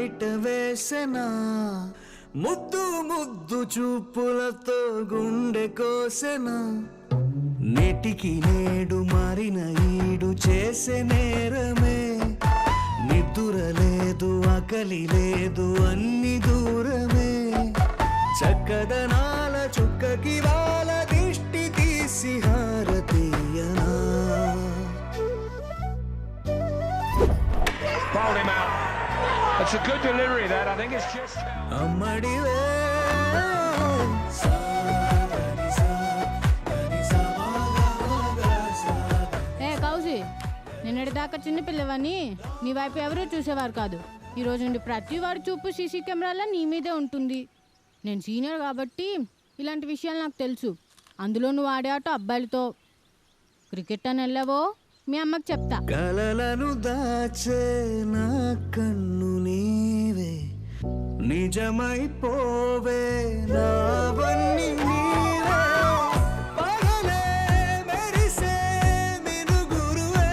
బయట వేసెనా ముద్దు ముద్దు చూపులతో గుండె కోసెనా నేటికి నేడు మారిన ఈడు చేసే నేరమే నిద్ర లేదు ఆకలి లేదు అన్ని దూరమే చక్కదనాల చుక్కకి వాళ్ళ దిష్టి తీసి హారతీయనా Bowled him out. That's a good delivery that. I think it's just... అమ్మడివే Kausi నిన్నటి దాకా చిన్నపిల్లవని నీ వైపు ఎవరూ చూసేవారు కాదు. ఈ రోజు నుండి ప్రతి వాడు చూపు సీసీ కెమెరాలో నీ మీదే ఉంటుంది. నేను సీనియర్ కాబట్టి ఇలాంటి విషయాలు నాకు తెలుసు. అందులో నువ్వు ఆడే ఆట అబ్బాయిలతో. క్రికెట్ అని వెళ్ళావో మీ అమ్మకి చెప్తా. కలలను దాచే నా కన్ను నీవే నిజమైపోవే నావన్నీ నీవే పగలే మెరిసే మినుగురువే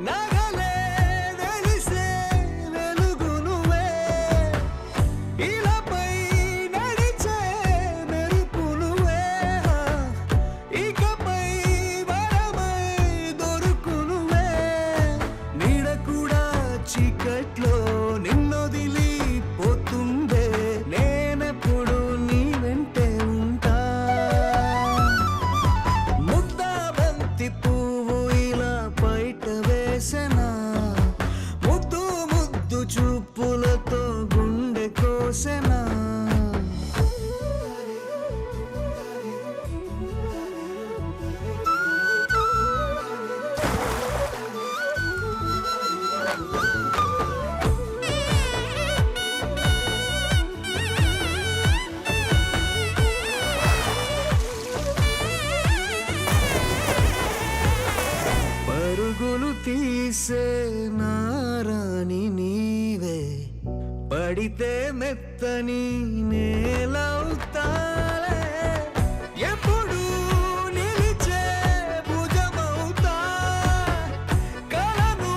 నగలే వెలిసే వెలుగు నువ్వే ఇలాపై నడిచే మెరుపు నువ్వే ఇకపై వరమై దొరుకు నువ్వే నీడ కూడా చీకట్లో నిన్నొదిలి పోతుందే నేనెప్పుడు నీ వెంటే ఉంటా ముద్దా బంతి పువ్వు ఇలా బయట వేసెనా ముద్దు ముద్దు చూపులతో గుండె కోసెనా పరుగులు తీసే నారాణి నీవే పడితే మెత్తని నేలవుతాలే ఎప్పుడు నిలిచే భుజమవుతా కలను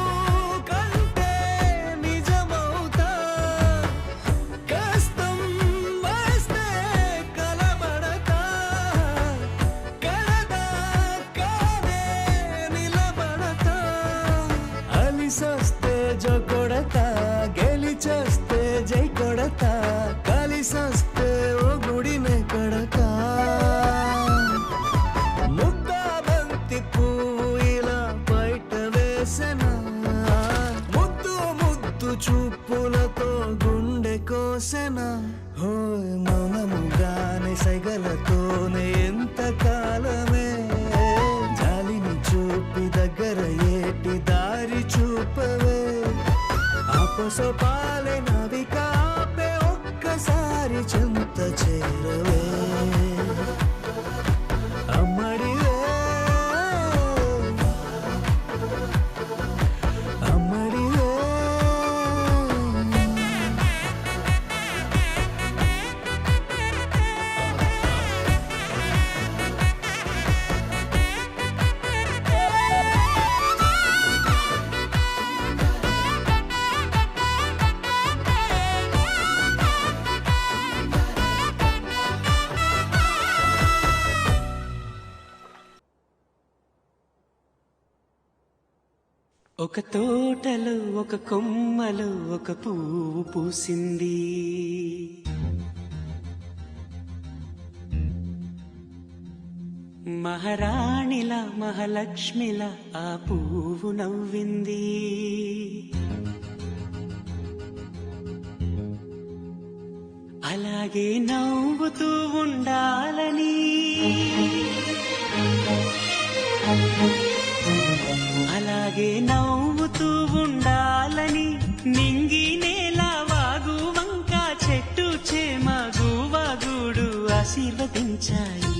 కంటే నిజమవుతా కష్టం వస్తే కలబడతా కలదా కానే నిలబడతా అలిసొస్తే జో కొడతా గెలిచొస్తే జై కొడతా కలిసొస్తే ఓ గుడినే కడతా ముద్దా బంతి పువ్వు ఇలా బయట వేసెనా ముద్దు ముద్దు చూపులతో గుండె కోసెనా హోయ్ మౌనముగానే సైగలతోనే ఎంత కాలమే జాలిని చూపి దగ్గర ఏటి దారి చూపవే ఆపసోపాలే నావిక ఆపే ఒక్కసారి చెంత చేరవే అమ్మడివే అమ్మడివే ఒక తోటలో ఒక కొమ్మలో ఒక పువ్వు పూసింది మహారాణిలా మహాలక్ష్మిలా ఆ పువ్వు నవ్వింది అలాగే నవ్వుతూ ఉండాలని అలాగే నవ్వుతూ ఉండాలని నింగి నేల వాగు వంక చెట్టు చేమ గువగూడు ఆశీర్వదించాయి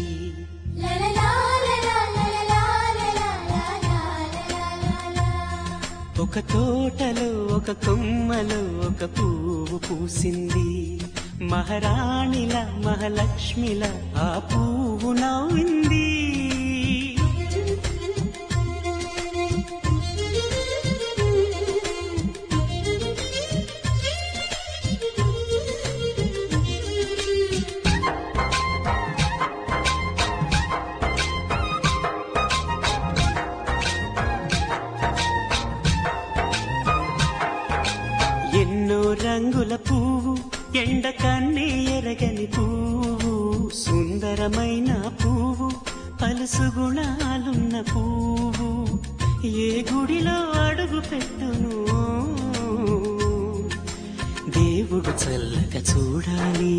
ఒక తోటలో ఒక కొమ్మలో ఒక పువ్వు పూసింది మహారాణిల మహాలక్ష్మిల ఆ పువ్వు నవ్వింది సుందరమైన పువ్వు పలుసు గుణాలున్న పువ్వు ఏ గుడిలో అడుగు పెట్టును దేవుడు చల్లగా చూడాలి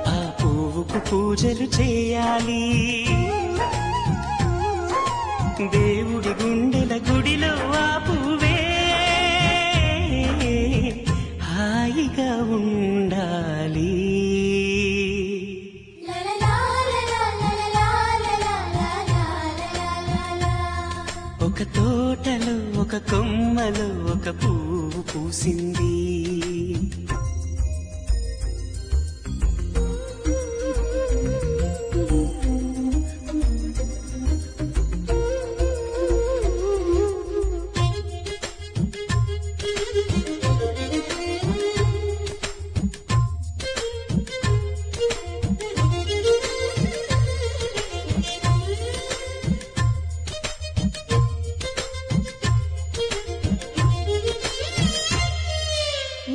ఆ పువ్వుకు పూజలు చేయాలి దేవుడి గుండెల గుడిలో ఆ పువ్వే హాయిగా ఉండాలి. ఒక తోటలో ఒక కొమ్మలో ఒక పువ్వు పూసింది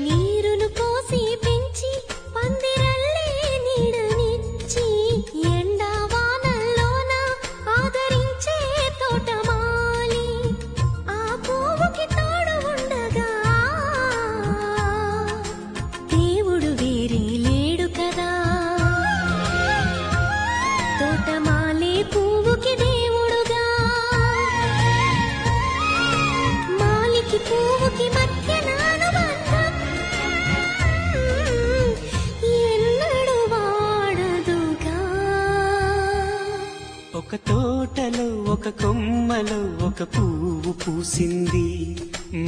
నీరును పోసి పెంచి పందిరల్లే నీడనిచ్చి ఎండా వానల్లోన ఆదరించే తోటమాలి ఆ పువ్వుకి తోడు ఉండగా దేవుడు వేరే లేడు కదా తోటమాలి పువ్వుకి దేవుడుగా మాలికి పువ్వుకి మధ్య ఒక తోటలో ఒక కొమ్మలో ఒక పువ్వు పూసింది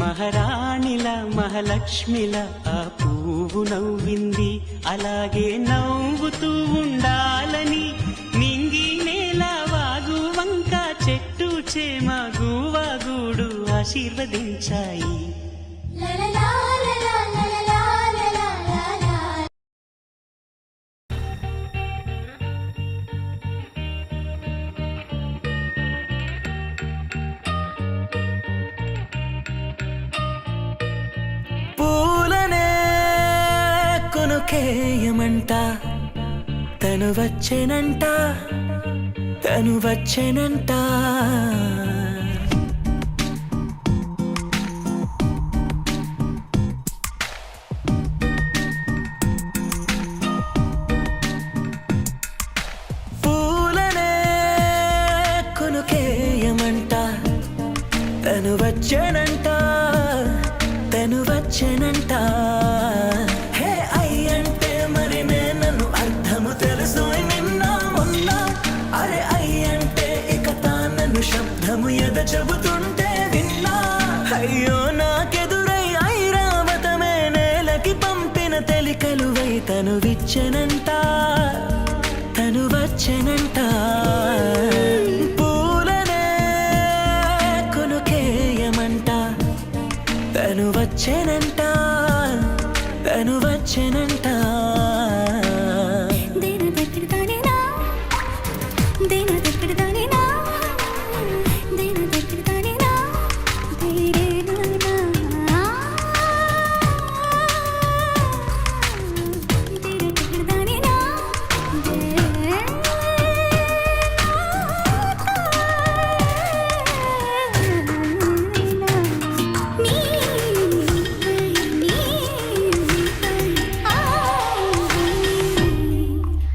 మహారాణిలా మహాలక్ష్మిలా ఆ పువ్వు నవ్వింది అలాగే నవ్వుతూ ఉండాలని నింగి నేల వాగు వంక చెట్టు చేమ గువాగూడు ఆశీర్వదించాయి. పూలనే కొనుకేయమంట తను వచ్చెనంట తను వచ్చెనంట పూలనే కొనుకేయమంట తను వచ్చెనంట తను వచ్చెనంట హే అయ్యంటే మరి నన్ను అర్థము తెలుసు నిన్న మొన్న అరే అయ్యంటే ఇక తానను శబ్దము ఎద చెబుతుంటే విన్నా అయ్యో నాకెదురై ఐరావతమే నేలకి పంపిన తెలికలువై తను విచ్చెనంట తను వచ్చెనంట పూలనే కొనుకేయమంట తను వచ్చెనంట తను వచ్చెనంట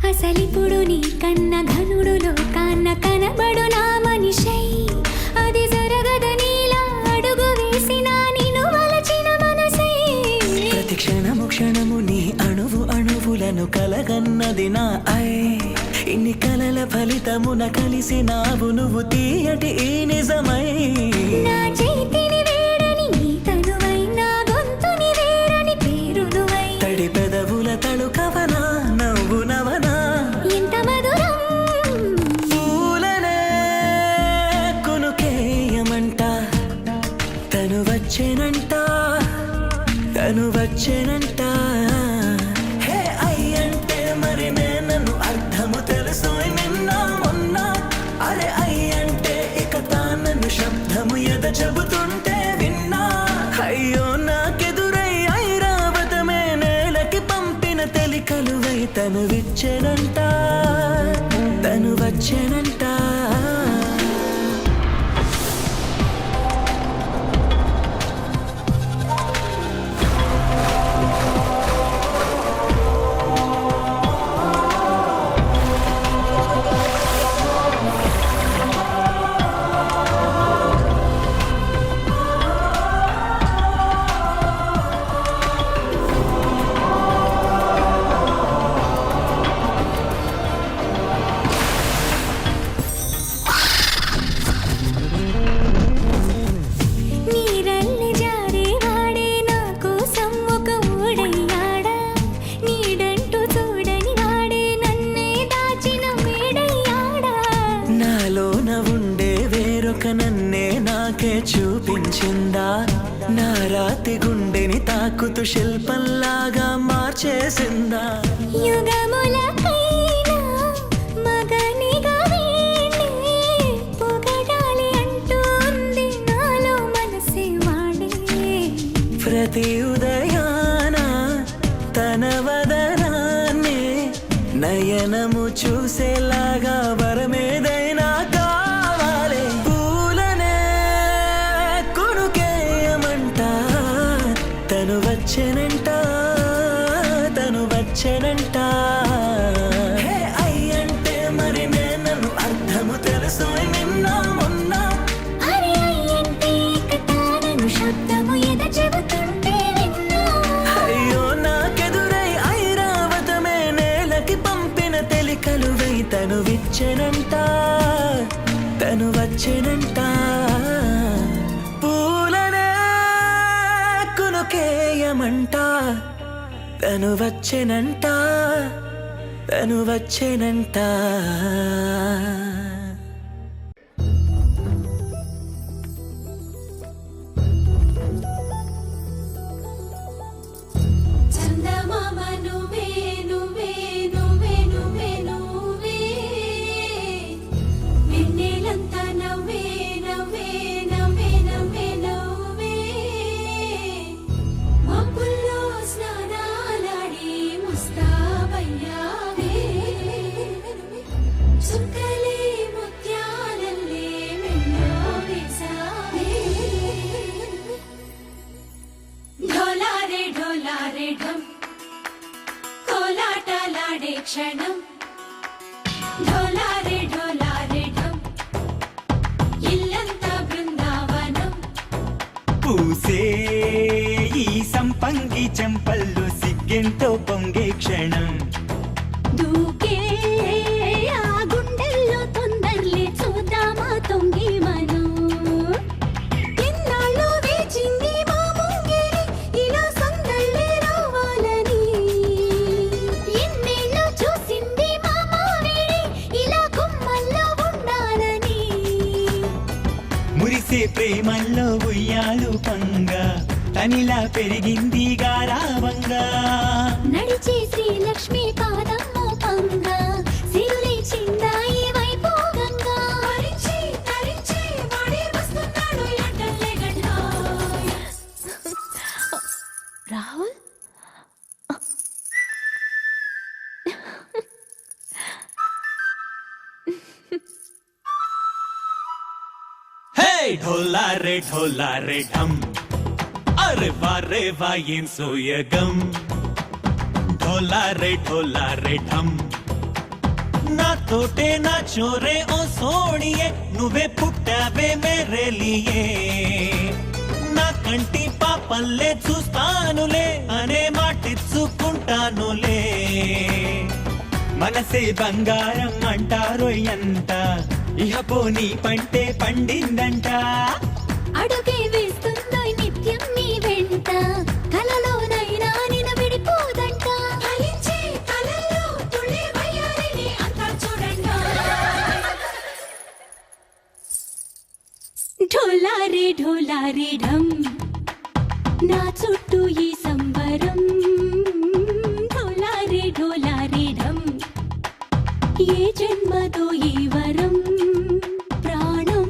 అసలిప్పుడు నీ కన్న ఘనుడులో కాన్న కనబడు నా మనిషై అది జరగదనిలా అడుగు వేసిన నిన్ను వలచిన మనసై ప్రతి క్షణము క్షణము నీ అణువు అణువులను కలగన్నది నా ఐ ఇన్ని కలల ఫలితమున కలిసినావు నువ్వు తీయటి ఈ నిజమై నా చేతిని వేడని నీ తనువై నా గొంతుని వేరని పేరునువై తడి పెదవుల తడుకవనా నవ్వు నవనా ఎంత మధురం పూలనే కొనుకేయమంట తను వచ్చెనంట తను వచ్చెనంట హే అయ్యంటే మరి నన్ను అర్థము తెలుసు నిన్న మొన్న అరే అయ్యంటే ఇక తానను శబ్దము ఎద చెబుతుంటే విన్నా అయ్యో నాకెదురై ఐరావతమే నేలకి పంపిన తెలికలువై తను విచ్చెనంట తను వచ్చెనంట నీరల్లి జారేవాడే నా కోసం ఒక ఊడయ్యాడా నీడంటూ చూడని వాడే నన్నే దాచిన మేడయ్యాడా నాలోన ఉండే వేరొక నన్నే నాకే చూపించిందా నా రాతి గుండెని తాకుతూ శిల్పంలాగా మార్చేసిందా యుగములకైనా మగనిగా వీణ్ణి పొగడాలి అంటూ ఉంది నాలో మనసే వాడే ప్రతి ఉదయాన తన వదనాన్ని నయనము చూసేలాగా వరమేదైనా కావాలి పూలనే కొనుకేయమంట తను వచ్చెనంట తను వచ్చెనంట హే అయ్యంటే మరి నేను అర్థము తెలుసు నిన్న మొన్న అరే అయ్యంటే కథాలను శబ్దము ఎద చెబుతుంటే విన్నా అయ్యో నాకెదురై ఐరావతమే నేలకి పంపిన తెలికలువై తను విచ్చెనంట తను వచ్చెనంట పూలనే కునుకేయమంట తను వచ్చెనంట తను వచ్చెనంట చందమామ నువ్వే నువ్వే నువ్వే నువ్వే నువ్వే వెన్నెలంతా నవ్వే నవ్వే నవ్వే నవ్వే నవ్వే మబ్బుల్లో స్నానాలాడి ముస్తాబయ్యావే చుక్కలే ముత్యాలల్లే మెల్లో వేసావే ఢోలారే ఢం కోలాటలాడే క్షణం ఢోలారే ఢం ఇల్లంతా బృందావనం పూసే ఈ సంపంగి చెంపల్లో సిగ్గెంతో పొంగే క్షణం దూకే ఆ గుండెల్లో తొందరలే చూద్దామా తొంగి మనం ఎన్నాళ్ళు వేచింది మా ముంగిరి ఇలా సందళ్ళే రావాలని ఎన్నేళ్ళు చూసింది మా మావిడి ఇలా గుమ్మల్లో ఉండాలని మురిసే ప్రేమల్లో ఉయ్యాలు పంగా తనిలా పెరిగింది గారావంగా నడిచే శ్రీలక్ష్మి పాదమ్మ పంగా సిరులే చిందాయి వైభోగంగా తరించి వాడే వస్తున్నాడు ఎండలే గడ్డ రాహుల్ హే ఢోలా రే ఢం అరే వా ఏం సోయగం ఢోలా రే ఢం నా తోటే నా చోరే ఓ సోడియే నువ్వే పుట్టావే మేరేలియే నా కంటి పాపల్లే చూస్తానులే అనే మాటిచ్చుకుంటానులే మనసే బంగారం అంటారో ఎంత ఇహ పోనీ పంటే పండిందంట అడుగే వేస్తుందో నిత్యం నీ వెంట కలలోనైనా నిన్ను విడిపోదంట ఫలించే కలల్లో తుళ్ళే వయ్యారిని అంతా చూడండి ఢోలారే ఢం నా చుట్టూ ఈ సంబరం ఢోలారే ఢం ఏ జన్మదో ఈ వరం ప్రాణం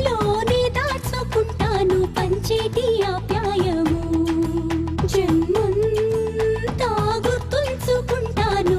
లోనే దాచుకుంటాను పంచేటి ఆప్యాయము జన్మంతా గుర్తుంచుకుంటాను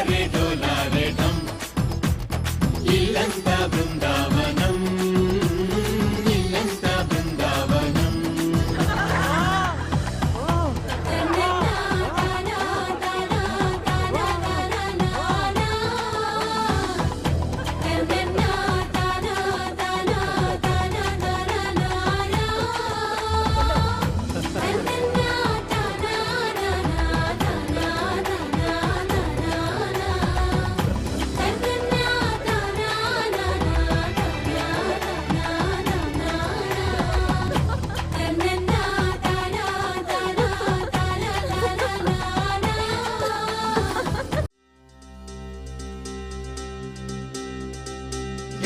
రే డోలా రే ఢమ్ ఇల్లంతా బృందావనం ఇల్లంతా బృందావనం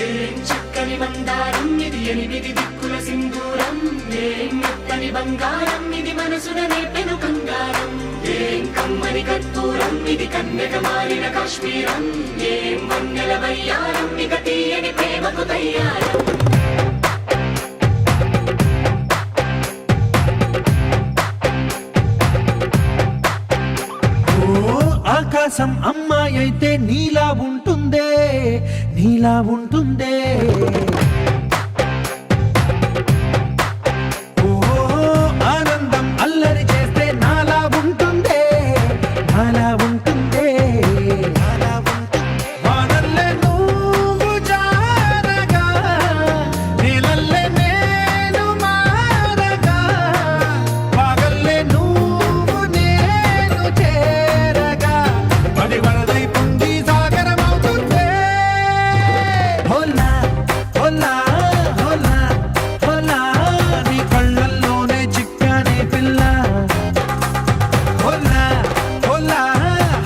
ఏం చక్కని మందారం ఇది ఎనిమిది దిక్కుల సింధూరం ఏం మెత్తని బంగారం ఇది మనసున నేపెను కంగారం ఏం కమ్మని కర్పూరం ఇది కన్నెగ మారిన కాశ్మీరం ఏం వన్నెల వయ్యారం ఇక తీయని ప్రేమకు తయ్యారం ఆకాశం అమ్మాయి అయితే నీలా ఉంటుందే నీలా ఉంటుందే ఓ ఆనందం అల్లరి చేస్తే నాలా ఉంటుందే నాలా ఉంటుందే వానల్లే నువ్వు జారగా నీలల్లే నేను మారగా పగల్లే నువ్వు నేను చేరగా అది వరదై పొంగి సాగరమవుతుందే హోలా హోలా హోలా హోలా నీ కళ్ళల్లోనే చిక్కానే పిల్ల హోలా హోలా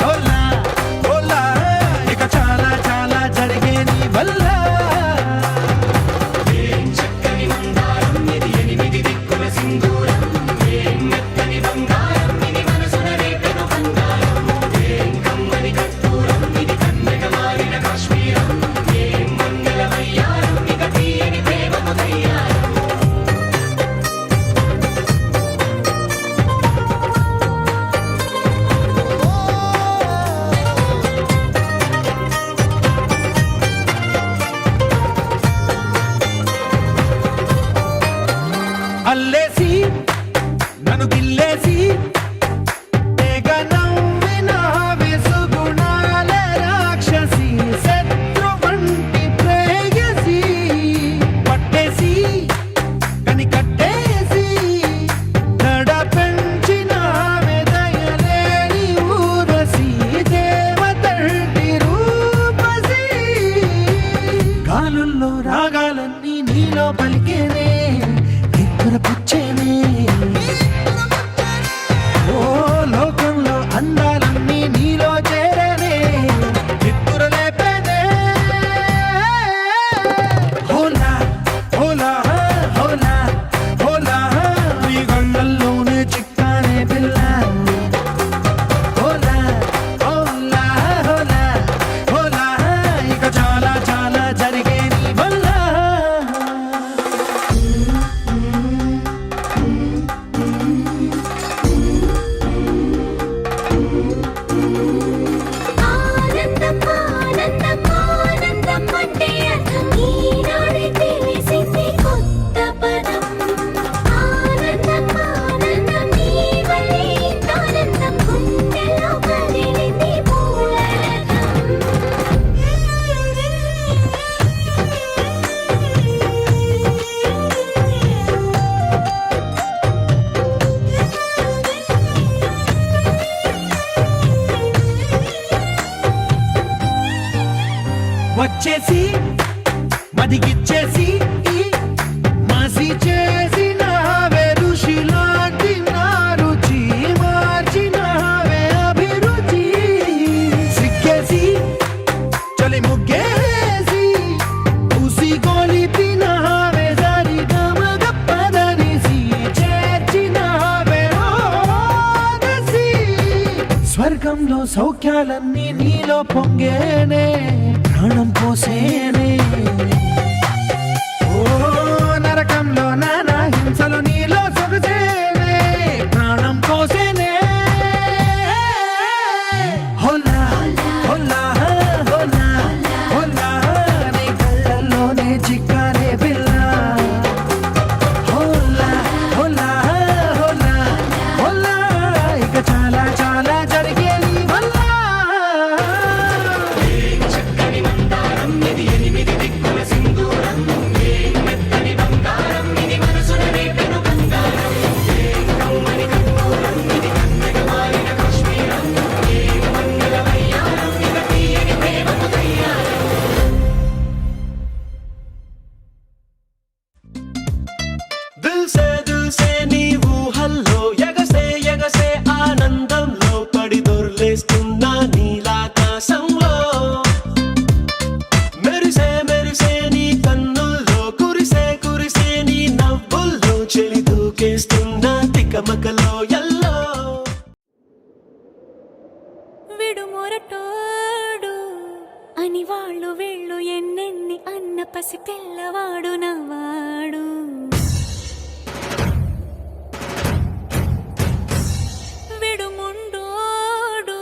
హోలా హోలా ఇక చాలా చాలా జరిగే నీ వల్ల ఏం చక్కని మందారం ఇది ఎనిమిది దిక్కుల సింధూరం ఏం మెత్తని బంగారం ఇది మనసున నేపెను కంగారం ఏం కమ్మని కర్పూరం ఇది కన్నెగ మారిన కాశ్మీరం ఏం వన్నెల వయ్యారం ఇక తీయని ప్రేమకు తయ్యారం అల్లేసి నన్ను గిల్లేసి తెగ నవ్విన విసుగుణాల రాక్షసి శత్రు వంటి ప్రేయసి పట్టేసి కని కట్టేసి దడ పెంచిన దయలేని ఊరసి దేవతంటి రూపసి గాలుల్లో రాగాలన్నీ నీలో పలికేనే నిద్రపుచ్చేనే ఓ లోకంలో అందాలన్నీ నీలో చేరనే నిద్రలేపేనే హోలా హోలా హోలా హోలా నీ గళ్ళల్లోనే చిక్కానే పిల్ల హోలా హోలా హోలా హోలా ఇక చాలా చాలా జరిగే నీ వల్ల ఆనందం ఆనందం ఆనందం అంటే అర్థం ఈనాడే తెలిసింది కొత్త పదం ఆనందం ఆనందం నీ వల్లే ఇంత ఆనందం గుండెలో కదిలింది వచ్చేసి మదిగిచ్చేసి మసి చేసినావే ఋషిలాంటి నా రుచి మార్చినావే అభిరుచి సిగ్గేసి చలి ముగ్గేసి ఉసి గొలిపినావే సరి గమగప్పదనిసి చేర్చినావే ఓదసి స్వర్గంలో సౌఖ్యాలన్నీ నీలో పొంగేనే ప్రాణం పోసేనే ఓ నరకంలో నానా హింసలు నీలో సొగసేనే ప్రాణం పోసేనే హోలా హోలా వీడు మొరటోడు అని వాళ్ళు వీళ్ళు ఎన్నెన్ని అన్న పసి పిల్లవాడు నవ్వాడు. వీడు ముండోడు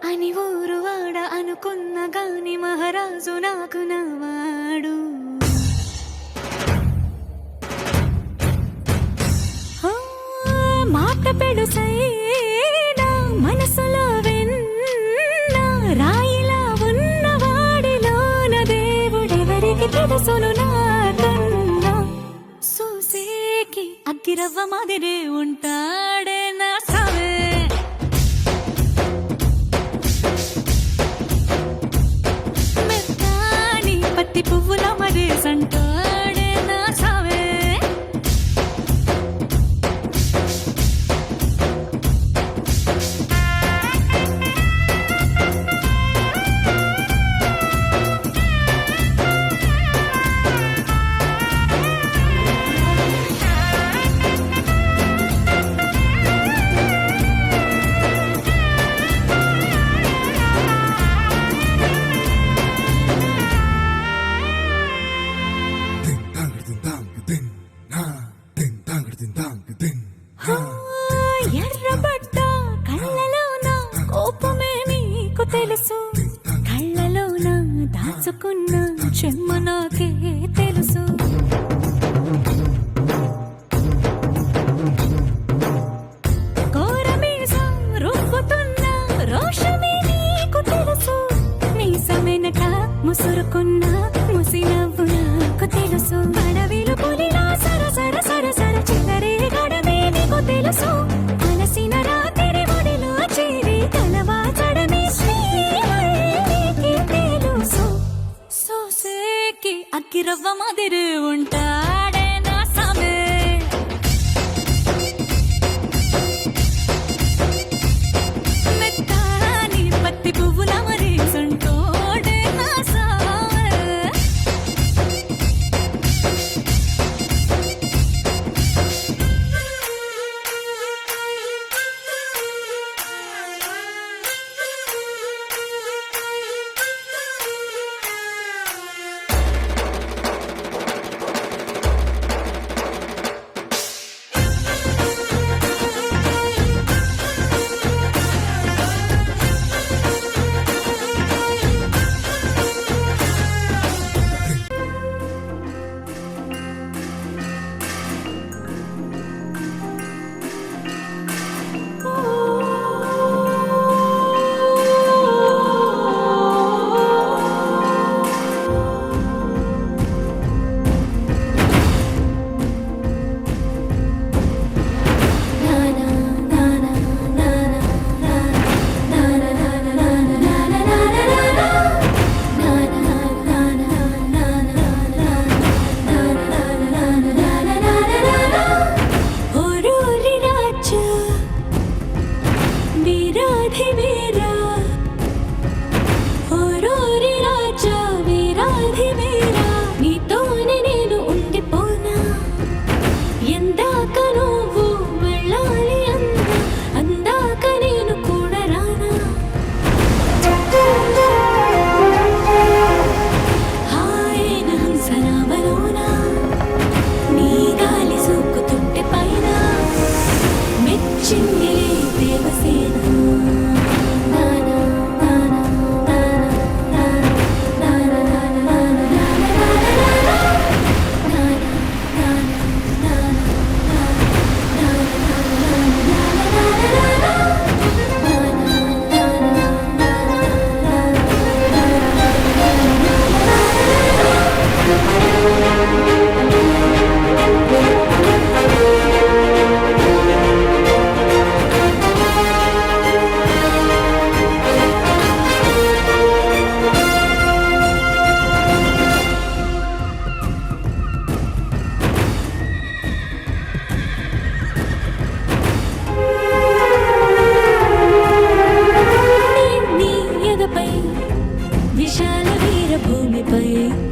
అని ఊరు వాడ అనుకున్న గాని మహారాజు నాకు నవ్వాడు. మాట పెడుసైనా మనసులో వెన్న రాయిలా ఉన్నవాడిలోన దేవుడెవరికి తెలుసును నాకన్నా. సూసేకి అగ్గిరవ్వ మాదిరే ఉంటాడే నా సావే. మెత్తాని పత్తి పువ్వుల మరేసంటాడే నా సావే. ఎర్రబడ్డ కళ్ళలోన కోపమే నీకు తెలుసు, కళ్ళలోన దాచుకున్న చెమ్మ నాకే తెలుసు. కోరమీసం రుబ్బుతున్న రోషమే నీకు తెలుసు, మీసమెనక ముసురుకున్న ముసినవ్వు నాకు తెలుసు. అడవిలు పులిలా సరసర సరసర చిల్లరే గడమే నీకు తెలుసు, అలసిన రాత్రి ఒడిలో చేరి కలవాచడమే శ్రీవల్లికి తెలుసు. సోసేకి అగ్గిరవ్వ మాదిరి ఉంటాడే నా సామే. మెత్తాని పత్తి పువ్వుల మరేసంటోడే నా సామే.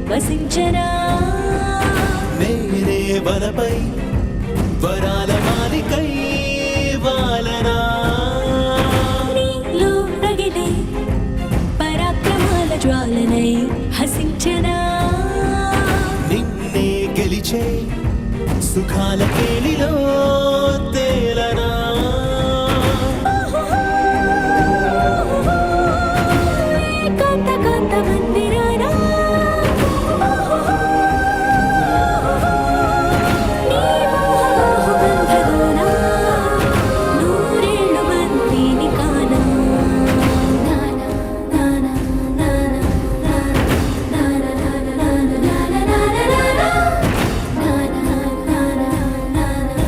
వసించనా నేనే వలపై వరాల మాలికై వాలనా నీలో రగిలే పిల్లనై హసించనా నిన్నే గెలిచే సుఖాల కేలిలో తేలనా కాంత కాంత మందిరానా నీ మోహబంధలోనా నూరేళ్ళు మందిని కానా నానా నానా నానా నానా నానా నానా నానా నానా నానా నానా నానా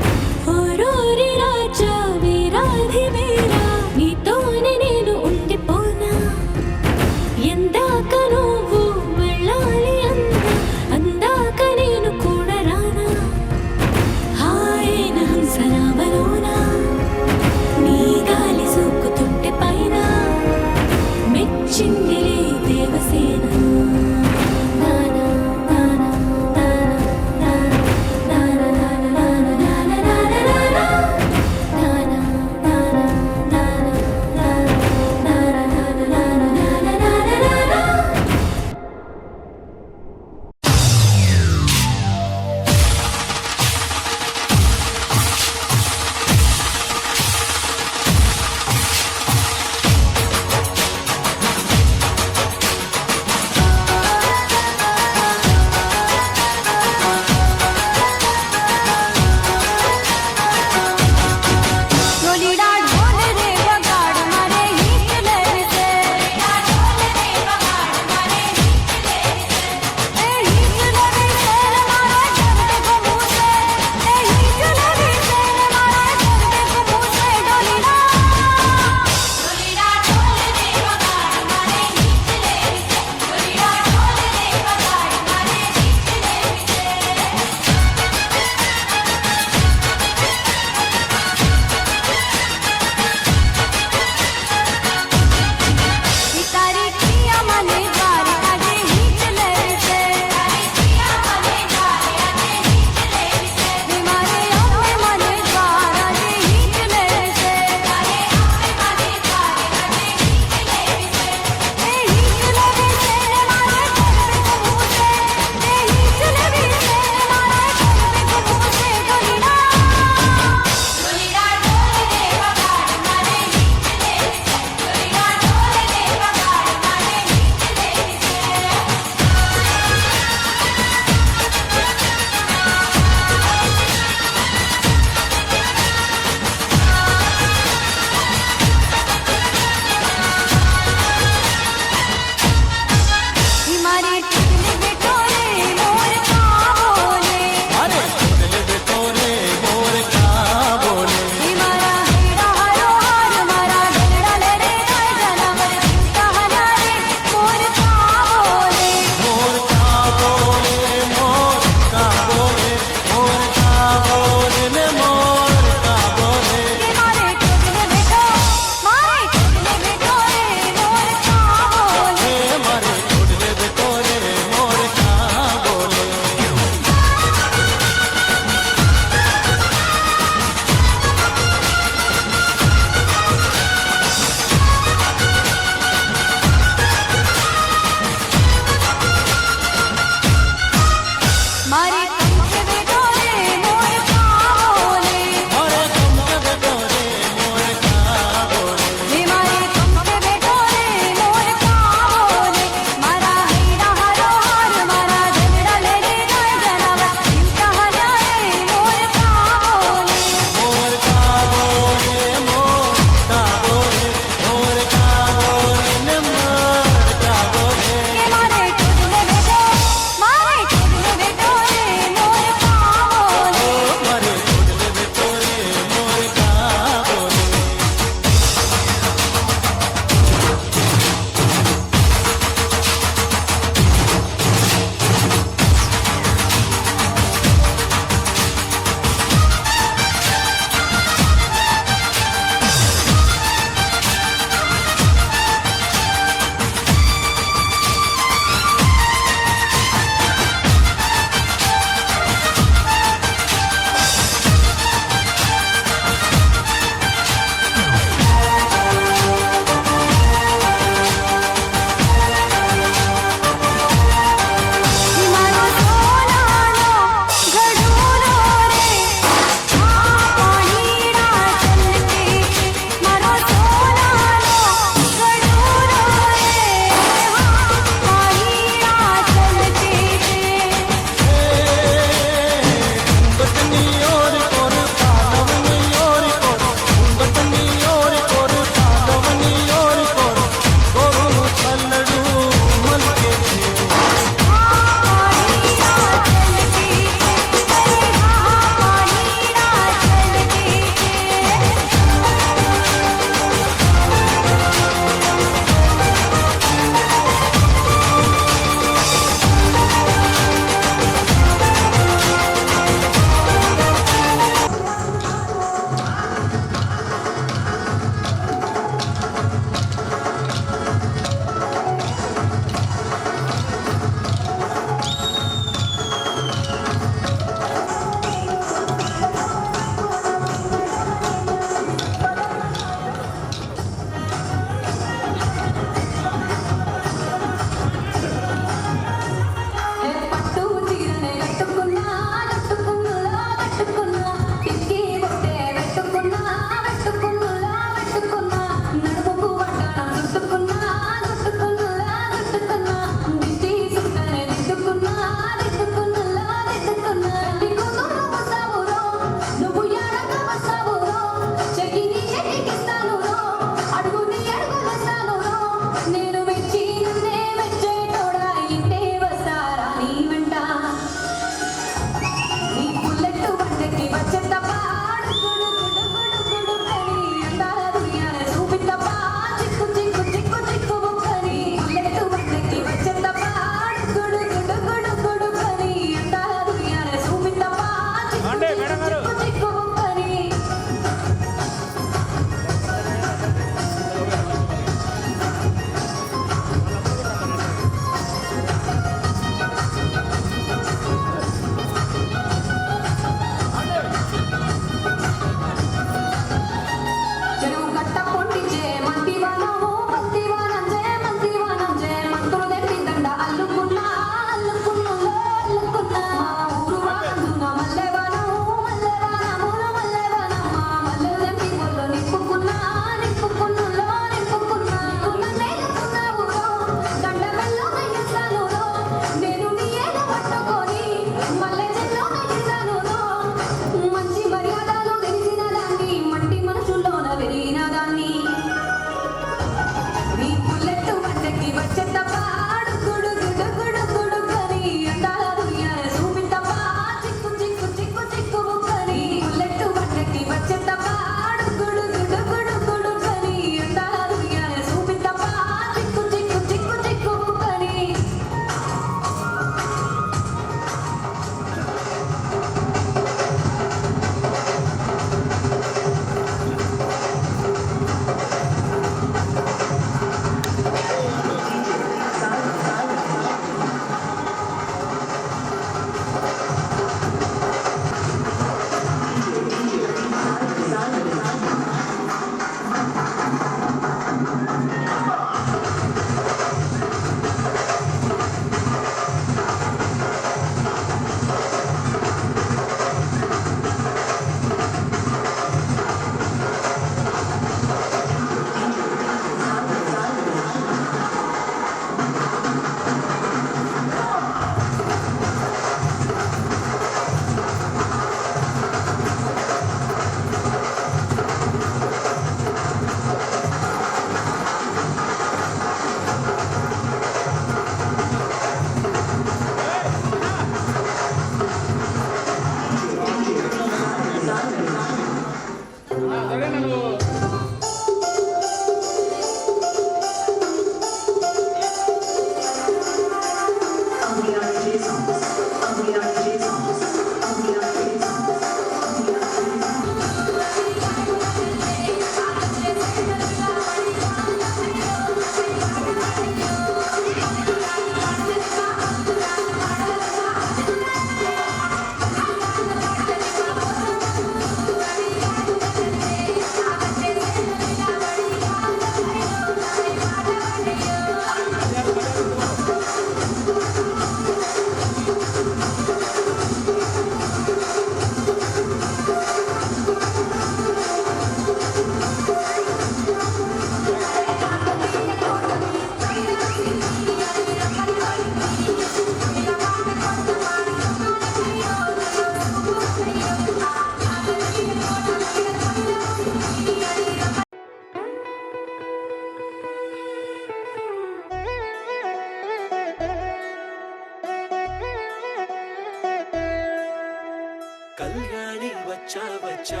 వచ్చా వచ్చా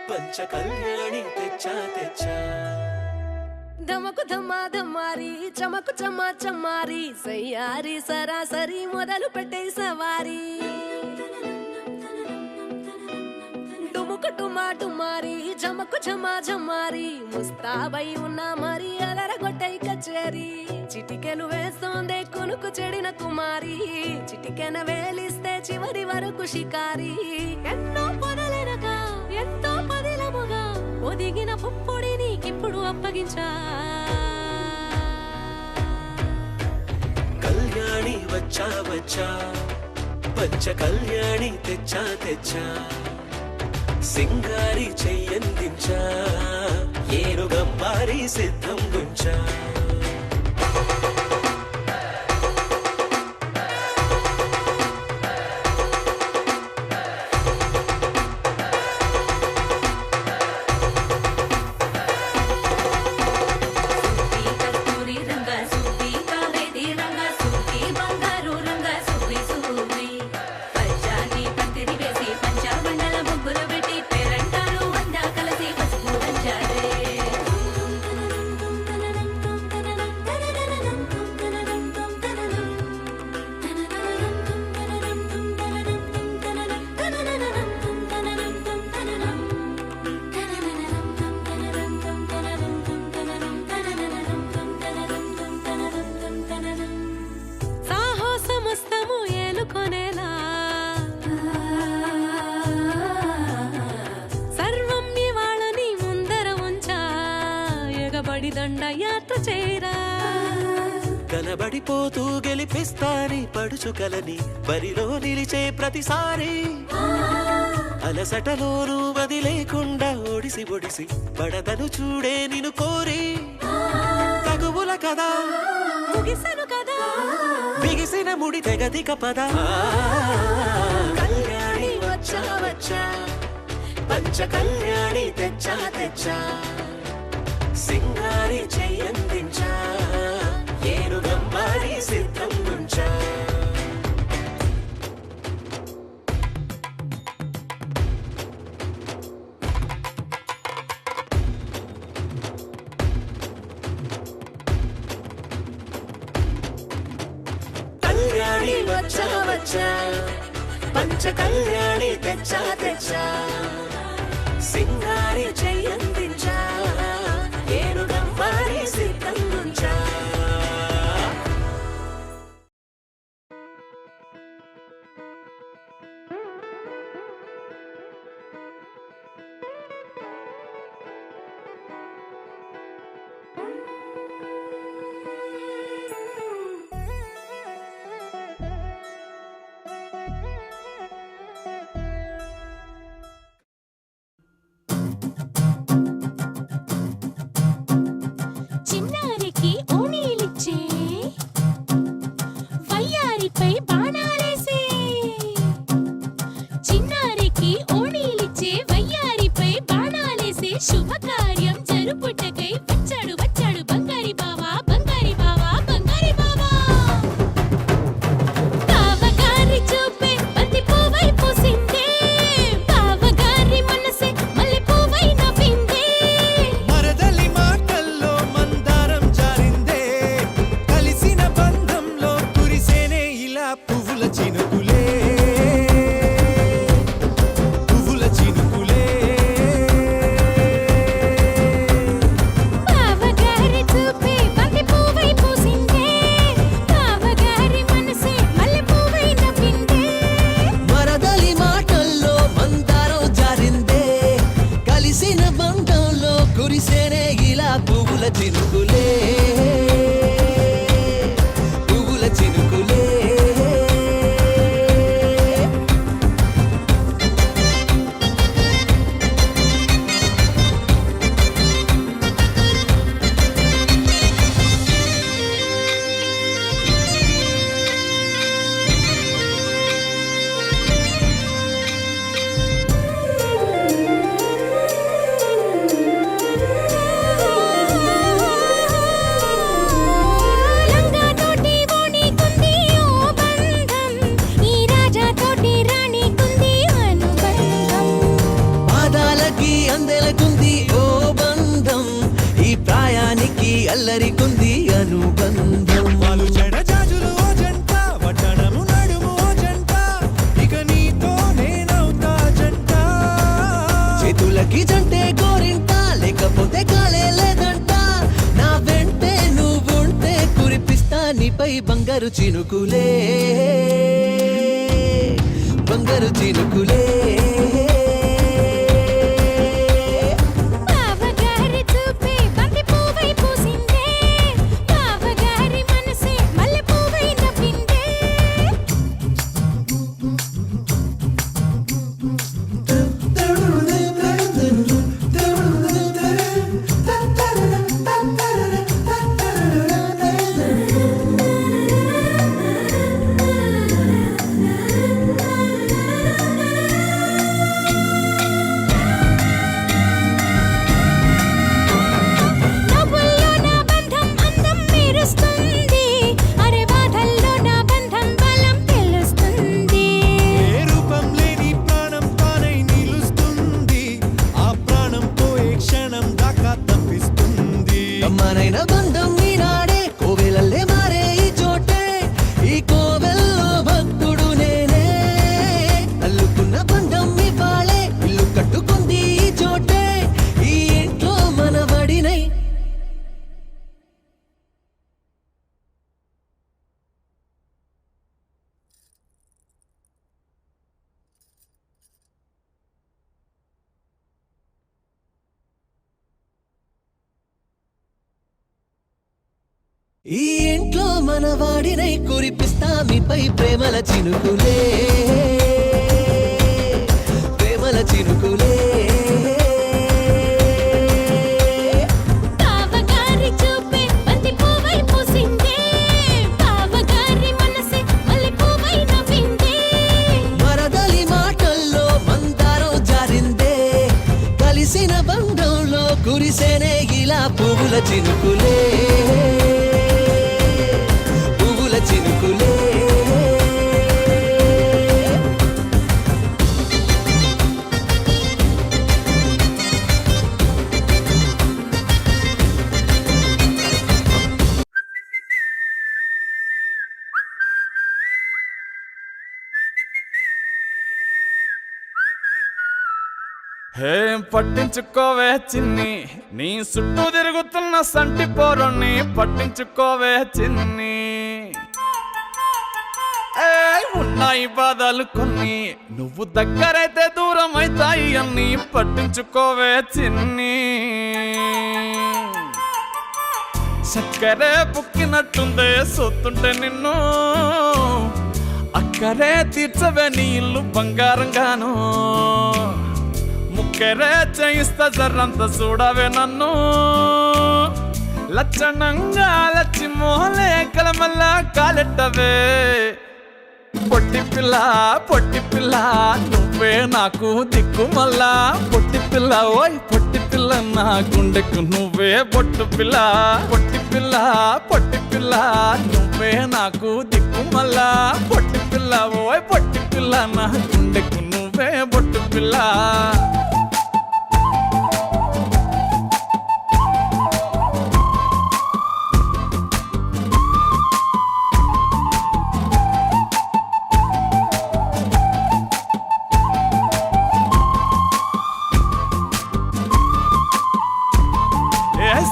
పంచ కళ్యాణి తెచ్చా తెచ్చా ధమకు ధమ్మా ధమ్మారి చమకు చమ్మా చమ్మారి సయ్యారి సరాసరి మొదలు పెట్టే సవారీ డుముకు డుమా డుమారి జమకు ఝమా ఝమారి ముస్తాబై ఉన్నా మరి అలరగొట్టై కచేరి చిటికెలు వేస్తోందే కొనుకు చెడిన కుమారి చిటికెన వేలిస్తే చివరి వరకు షికారి ఎన్నో పొదలెనక ఎంతో పదిలముగా ఒదిగిన పుప్పొడి నీకిప్పుడు అప్పగించా కళ్యాణి వచ్చా వచ్చా పంచ కళ్యాణి తెచ్చా తెచ్చా సింగారి చెయ్యందించా ఏనుగంబారి సిద్ధం గుంచా దండయాత్ర చేరా కనబడిపోతూ గెలిపిస్తాని పడుచుకలని బరిలో నిలిచే ప్రతిసారి అలసటలోనూ వదిలేకుండా ఒడిసి ఒడిసి పడతను చూడే నిన్ను కోరి తగువుల కదా ముగిసను కదా బిగిసిన ముడి తెగదిక పద కళ్యాణి వచ్చా వచ్చా పంచ కళ్యాణి తెచ్చా తెచ్చా సింగారి చెయ్యందించా ఏనుగంబారి సిద్ధం గుంచా కళ్యాణి వచ్చా వచ్చా పంచ కళ్యాణి తెచ్చా తెచ్చా సింగారి చెయ్యందించా ఏనుగంబారి సిద్ధం గుంచా బంగారు చినుకులే బంగారు చినుకులే బావగారి చూపే బంతి పువ్వై పూసిందే బావగారి మనసే మల్లె పువ్వై నవ్విందే నవ్వుల్లో నా బంధం అందం మెరుస్తుంది అరే బాధల్లో నా బంధం బలం తెలుస్తుంది ఏ రూపం లేని ప్రాణం తానై నిలుస్తుంది ఆ ప్రాణం పోయే క్షణం దాకా తప్పిస్తుంది అమ్మనైన బంధం ఈనాడే కోవెలల్లే మారే ఈ చోటే ఈ కోవెల్లో భక్తుడు నేనే అల్లుకున్న బంధం ఇవాళే ఇల్లు కట్టుకుంది ఈ చోటే ఈ ఇంట్లో మనవడినై ఈ ఇంట్లో మనవాడినై కురిపిస్తా మీపై ప్రేమల చినుకులే ప్రేమల చినుకులే బావగారి చూపే బంతి పువ్వై పూసిందే బావగారి మనసే మల్లె పువ్వై నవ్విందే మరదలి మాటల్లో మందారం జారిందే కలిసిన బంధంలో కురిసేనే ఇలా పువ్వుల చినుకులే పువ్వుల చినుకులే ఏం పట్టించుకోవే చిన్ని నీ చుట్టూ తిరుగుతున్న సంటి పోరుని పట్టించుకోవే చిన్ని ఉన్నాయి బాధలు కొన్ని నువ్వు దగ్గరైతే దూరం అవుతాయి అన్ని పట్టించుకోవే చిన్ని చక్కరే బుక్కినట్టుందే సొత్తుంటే నిన్ను అక్కరే తీర్చవే నీ ఇల్లు బంగారంగాను ముక్కరే చేయిస్తా జర్రంత చూడవే నన్ను లచ్చణంగా లచ్చి మోహలే కలమల్ల కాలెట్టవే పొట్టి పిల్ల నువ్వే నాకు దిక్కు మళ్ళా పొట్టి పిల్ల ఓయ్ పొట్టి పిల్ల నా గుండెకు నువ్వే బొట్టు పిల్ల పొట్టి పిల్ల నువ్వే నాకు దిక్కు మళ్ళా పొట్టి పిల్ల ఓయ్ పొట్టి పిల్ల నా గుండెకు నువ్వే బొట్టు పిల్ల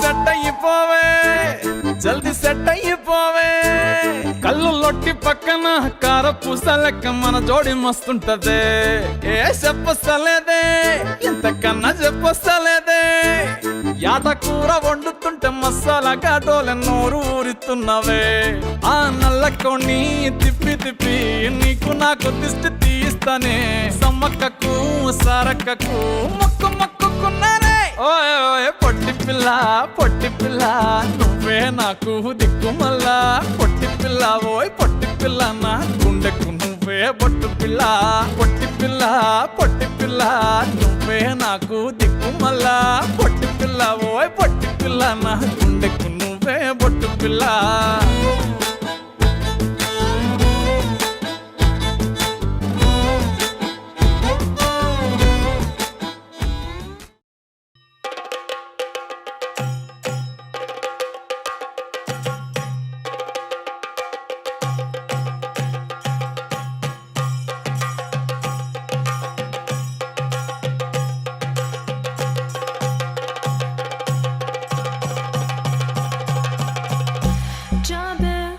సెట్ అయిపోవే జల్ది సెట్ అయిపోవే కళ్ళు లొట్టి పక్కన కార పూసలెక్క మన జోడి మస్తుంటదే ఏ చెప్పలేదే ఇంతకన్నా చెప్పలేదే యాట కూర వండుతుంటే మసాలా కాటోలే నోరు ఊరిస్తున్నవే ఆ నల్ల కొన్ని తిప్పి నీకు నాకు దిష్టి తీస్తానే సమ్మక్కకు సారక్కకు మొక్కుకున్నానే ఓయ్ ఓయ్ పొట్టి పిల్ల నువ్వే నాకు దిక్కు మళ్ళా పొట్టి పిల్ల ఓయ్ పొట్టి పిల్ల నా గుండెకు నువ్వే బొట్టు పిల్ల పొట్టి పిల్ల నువ్వే నాకు దిక్కు మళ్ళా పొట్టి పిల్ల ఓయ్ పొట్టి పిల్ల నా గుండెకు నువ్వే బొట్టు పిల్ల Jump in.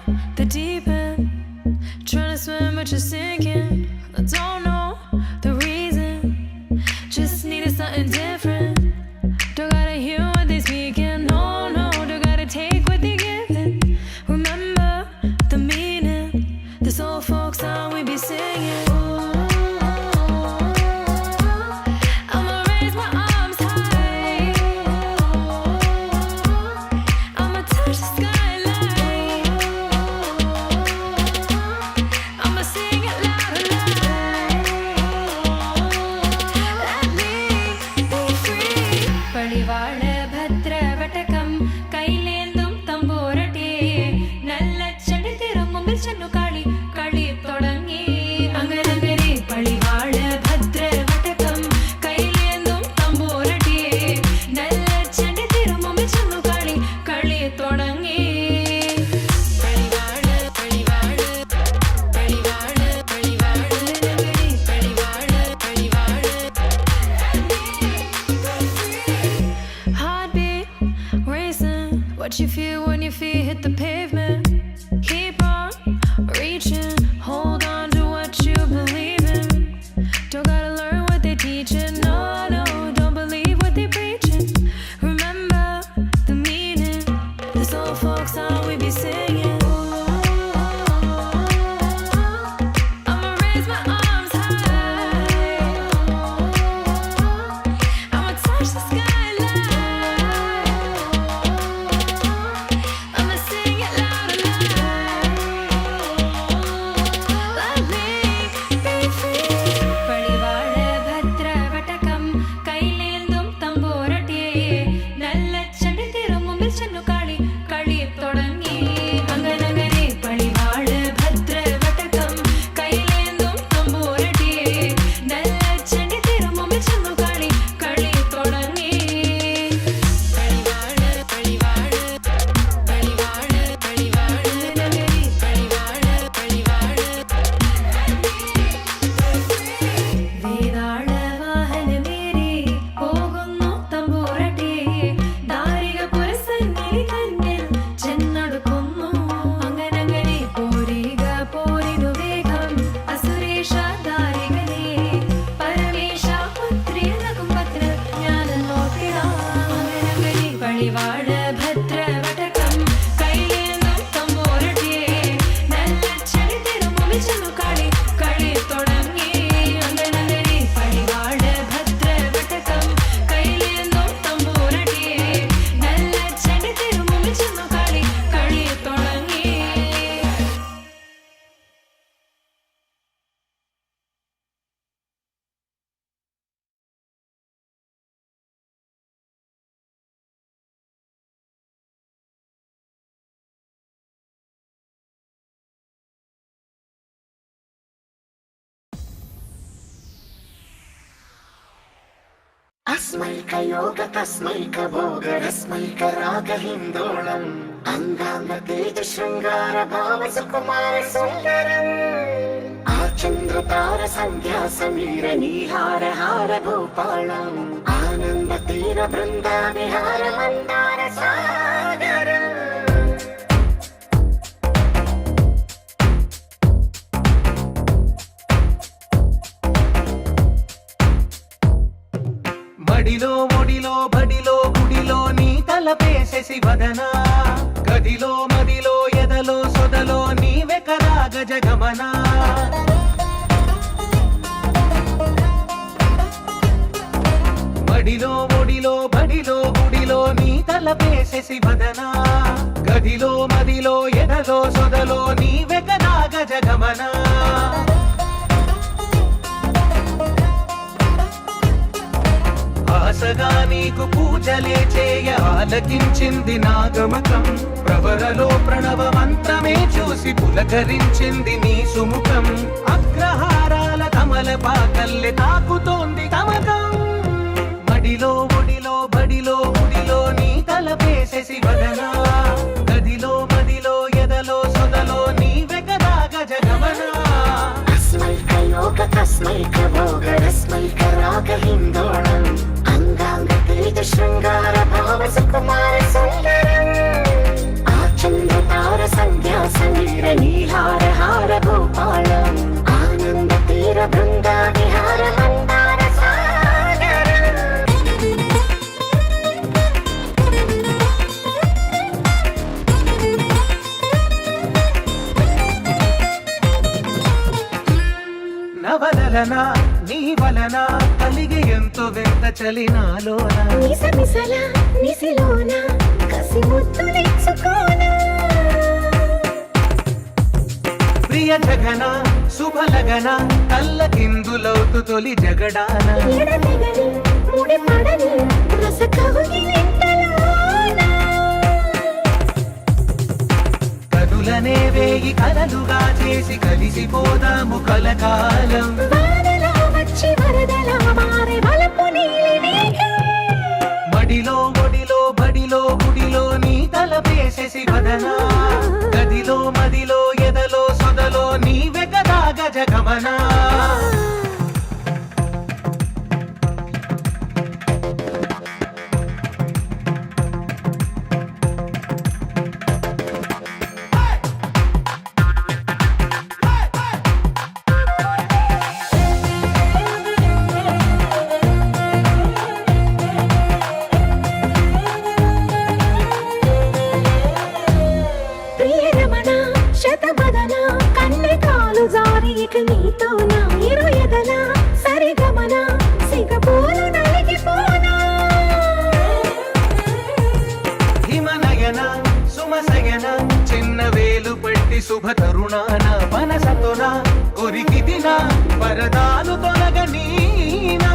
తస్మైకయోగ తస్మైక భోగ రస్మైక రాగ హిందోళం అంగాంగ తేజ శృంగార భావ సుకుమార సుందరం ఆచంద్రతార సంధ్యా సమీర నీహార హార భూపాళం ఆనంద తీర బృంద విహార మందార సాగరం మడిలో ఒడిలో బడిలో గుడిలో నీ తలపేసేసి వదనా గదిలో మదిలో ఎదలో సొదలో నీవె కదా గజగమనా మడిలో ఒడిలో బడిలో గుడిలో నీ తలపేసేసి వదనా గదిలో మదిలో ఎదలో సొదలో నీవె కదా గజగమనా ఆశగా నీకు పూజలే చేయ ఆలకించింది నాగమకం ప్రవరలో ప్రణవ మంత్రమే చూసి పులకరించింది నీ సుముఖం అగ్రహారాల కమల పాకల్లె తాకుతోంది తమకం మడిలో ఒడిలో బడిలో గుడిలో నీ తలపేసేసి వదనా గదిలో మదిలో ఎదలో సొదలో నీవె కదా గజగమనా తస్మైకయోగ తస్మైక భోగ రస్మైక రాగ హిందోళం అంగాంగ తేజ శృంగార భావ సుకుమార సుందరం ఆచంద్రతార సంధ్యా సమీర నీహార హార భూపాళం ఆనంద తీర బృంద విహార మందార సాగరం నవలన నీ వలన కలిగి ఎంతో వింత చలినాలోన నిసమిసల నిసిలోన కసి ముద్దులిచ్చుకోన ప్రియ జగన శుభలగన కల్లకిందులవుతు తొలి జగడాన ఎడతెగని ముడి పడని రస కవుగిలింతలోన కనులనే వేయి కలలుగా చేసి కలిసిపోదాము కలకాలం వానలా వచ్చి వరదలా మారే వలపు నీలి మేఘం మడిలో ఒడిలో బడిలో గుడిలో నీ తలపేసేసి వదనా గదిలో మదిలో ఎదలో సొదలో నీవె కదా గజగమనా ప్రియరమణ శతబదన కన్నె కాలు జారి ఇక నీతో నా ఇరు ఎదల సరిగమన సిగపోలు నలిగిపోనా హిమనయన సుమసయన చిన్న వేలు పట్టి శుభ తరుణాన మనసతోన కొరికి దిన వరదాలు తొలగనీనా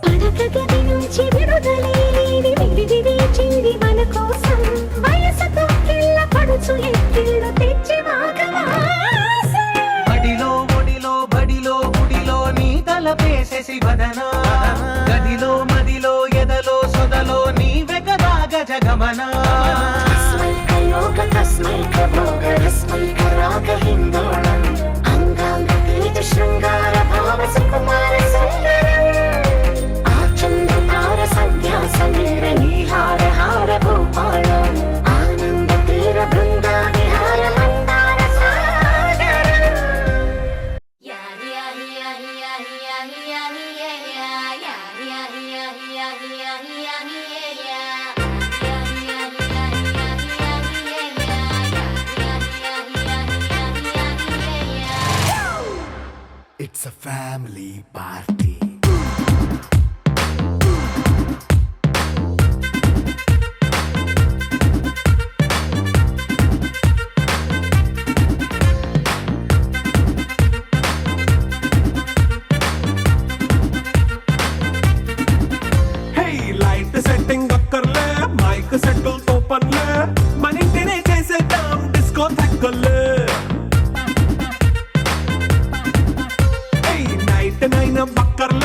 పడక గది నుంచి విడుదలేని విడిది చింది మన కోసం వయసుతో కిల్ల పడుచు ఎత్తిళ్ళు తెచ్చి మాగవాసం మడిలో ఒడిలో బడిలో గుడిలో నీ తలపేసేసి వదనా గదిలో మదిలో ఎదలో సొదలో నీవె కదా గజగమనా తస్మైకయోగ తస్మైక భోగ రస్మైక రాగ హిందోళం అంగాంగ తేజ శృంగార భావ సుకుమార సుందరం ఆచంద్రతార సంధ్యా సమీర నీహార హార భూపాళం ఆనంద తీర బృంద విహార మందార సాగరం It's a family party. Hey, light setting అక్కర్లే మైక్ సెట్టుల్ తో పనిలే మన ఇంటినే చేసేద్దాం డిస్కో థక్కర్లే నైట్ నైన్ బక్కర్లే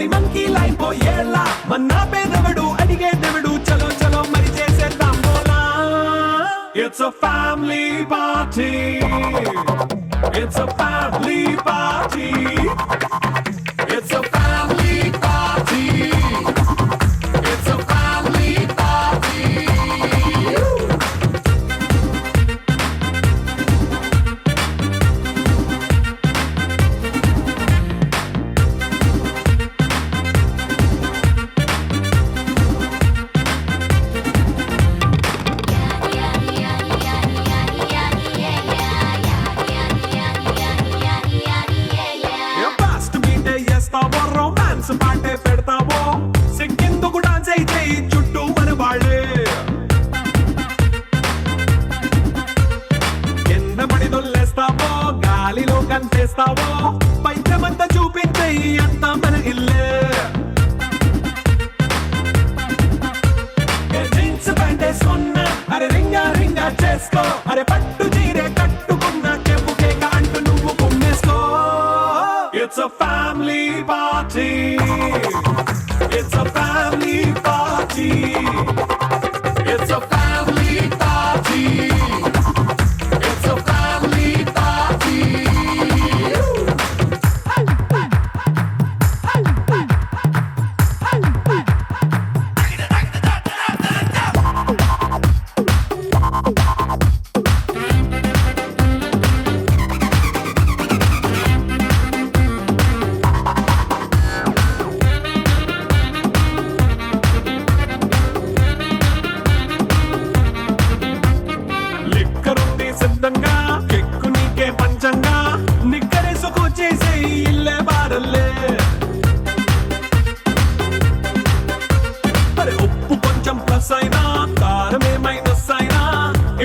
మరి మంకీలా అయిపోయేలా మన్నా పేదవడు అడిగేదెవడు చలో చలో మరి చేసేద్దాం బోలా It's a family party It's a family party It's a family party It's a family party fast బీటే చేస్తావో రొమాన్స్ పాటే పెడతావో సిక్కిందుకు డాన్స్ అయితే చుట్టూ మన వాళ్ళే కింద పడి దొల్లేస్తావో గాలిలో కనిపిస్తావో పైచమంతా చూపించే అంత మన ఇల్లే జీన్స్ ప్యాంట్ వేసుకున్నా అరే రింగా రింగా చేసుకో అరే పట్టు చీరే కట్టుకున్న కెప్పు కేక అంటూ నువ్వు కుమ్మేసుకో It's a family party It's a family party It's a family party It's a family party లిక్కరుంది సిద్ధంగా కెక్కు నీకే పంచంగా నిక్కరేసుకు చేసే ఇల్లే బారల్లే అరే ఉప్పు కొంచెం ప్లస్ అయినా కారమే మైనస్ అయినా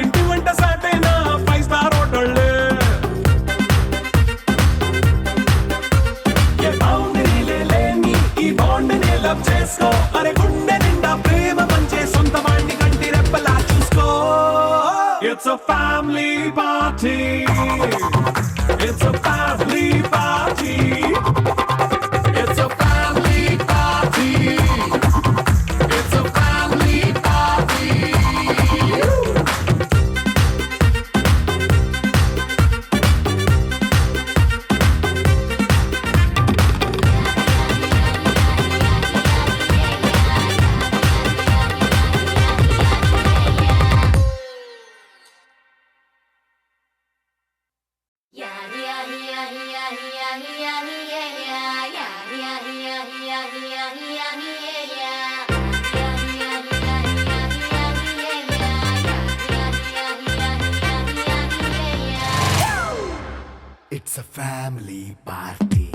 ఇంటి వంట సాటైనా 5 స్టార్ హోటళ్ళే ఏ బౌండరీలే లేని ఈ బాండ్ని లవ్ చేసుకో అరే గుండె నిండా ప్రేమ పంచే సొంత వాణ్ణి కంటి రెప్పలా చూసుకో It's a family party It's a family party It's a family party It's a family party It's a family party.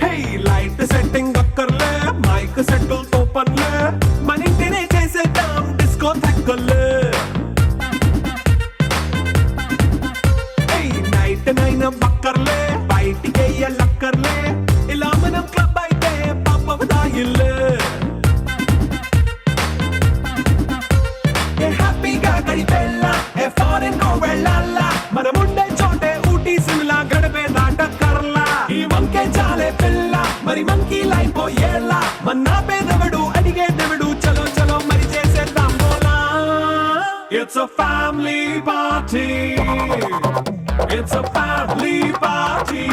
Hey, light setting అక్కర్లే మైక్ సెట్టుల్ తో పనులే మన ఇంటినే చేసేద్దాం డిస్కో థక్కర్లే నైట్ నైన్ బక్కర్లే బయటికి లక్కర్లే ఇలా మనం క్లబ్ అయితే పాపదాయిల్లే ఏ హ్యాపీగా గడిపెళ్ళ ఏ ఫారెన్ కో వెళ్ళాల మనం ఉండే చోటే ఊటీ సిమ్లా గడిపే దాటక్కర్లా ఈ వంకే చాలే పిల్ల మరి మంకీలా అయిపోయేలా మన్నా పేదవడు అడిగేదెవడు చలో చలో మరి చేసేద్దాం బోలా It's a family party It's a family party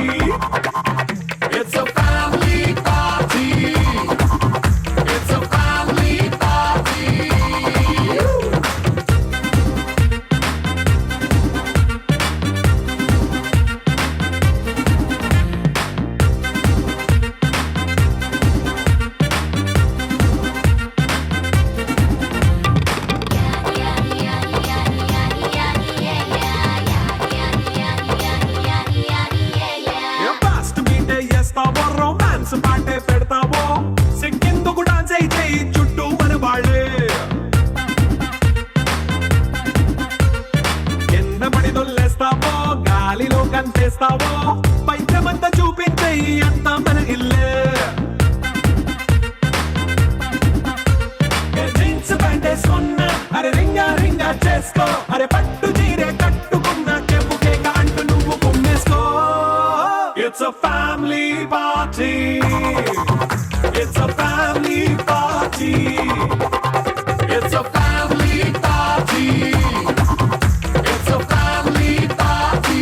It's a family party It's a family party fast బీటే చేస్తావో రొమాన్స్ పాటే పెడతావో సిక్కిందుకు డాన్స్ అయితే చుట్టూ మన వాళ్ళే కింద పడి దొల్లేస్తావో గాలిలో కనిపిస్తావో పైచమంతా చూపించే అంత స్టైల్లే జీన్స్ ప్యాంట్ వేసుకున్నా అరే రింగా రింగా చేసుకో అరే పట్టు చీరే కట్టుకున్న కెప్పు కేక అంటూ నువ్వు కుమ్మేసుకో It's a family party It's a family party It's a family party It's a family party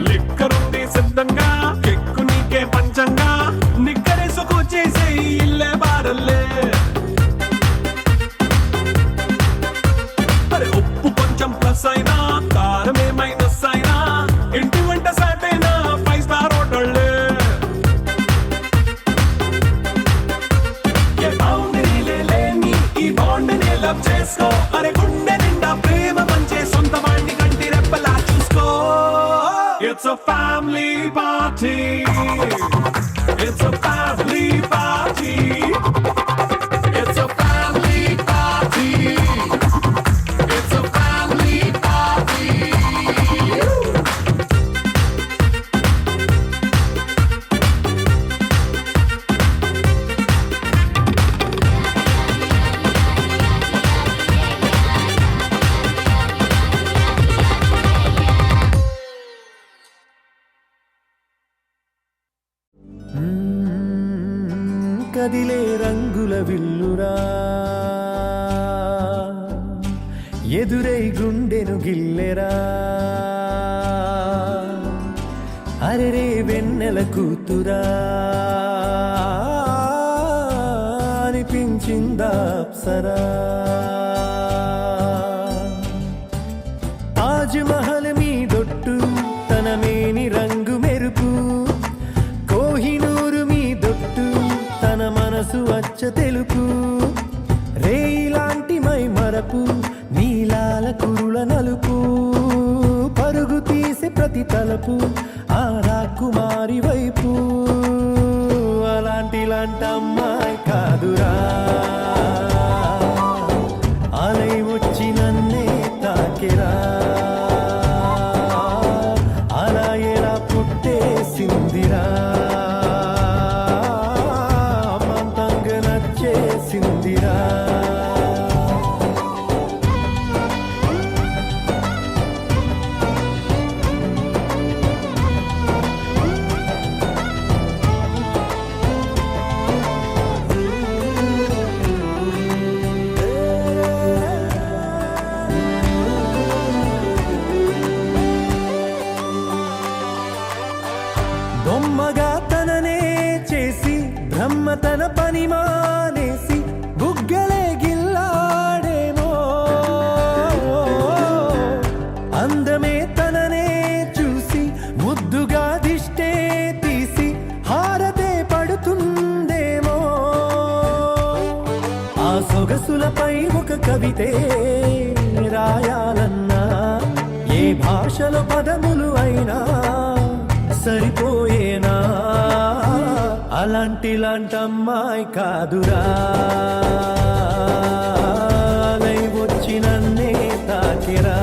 లిక్కరుంది సిద్ధంగా కెక్కు నీకే పంచంగా నిక్కరేసుకు చేసే ఇల్లే బారల్లే అరే ఉప్పు కొంచెం ప్లస్ అయినా కారమే మైనస్ అయినా ఇంటి వంట సాటైనా 5 స్టార్ హోటళ్ళే ఏ బౌండరీలే లేని ఈ బాండ్ని లవ్ చేసుకో అరే గుండె నిండా ప్రేమ పంచే సొంత వాణ్ణి కంటి రెప్పలా చూసుకో It's a family party It's a family party It's a family party It's a family party కదిలే రంగుల విల్లురా ఎదురై గుండెను గిల్లెరా అరెరే వెన్నెల కూతురా అనిపించిందా అప్సరా తాజ్ మహల్ మీదొట్టు తన మేని రంగు మెరుపు కోహినూరు మీదొట్టు తన మనసు వచ్చ తెలుపు రేయిలాంటి మై మరపు నీలాల కురుల నలుపు పరుగు తీసి ప్రతి తలపు ఆ రాకుమారి వైపు అలాంటి అమ్మాయి కాదురా అలై వచ్చి నన్నే తాకిరా అలా ఎలా పుట్టేసిందిరా అమ్మంతంగా నచ్చేసిందిరా బొమ్మగా తననే చేసి బ్రహ్మ తన పని మానేసి బుగ్గలే గిల్లాడేమో అందమే తననే చూసి ముద్దుగా దిష్టే తీసి హారతే పడుతుందేమో ఆ సొగసులపై ఒక కవితే రాయాలన్నా ఏ భాషలో పదములు అయినా సరిపోయేనా అలాంటి అమ్మాయి కాదురా అలై వచ్చి నన్నే తాకిరా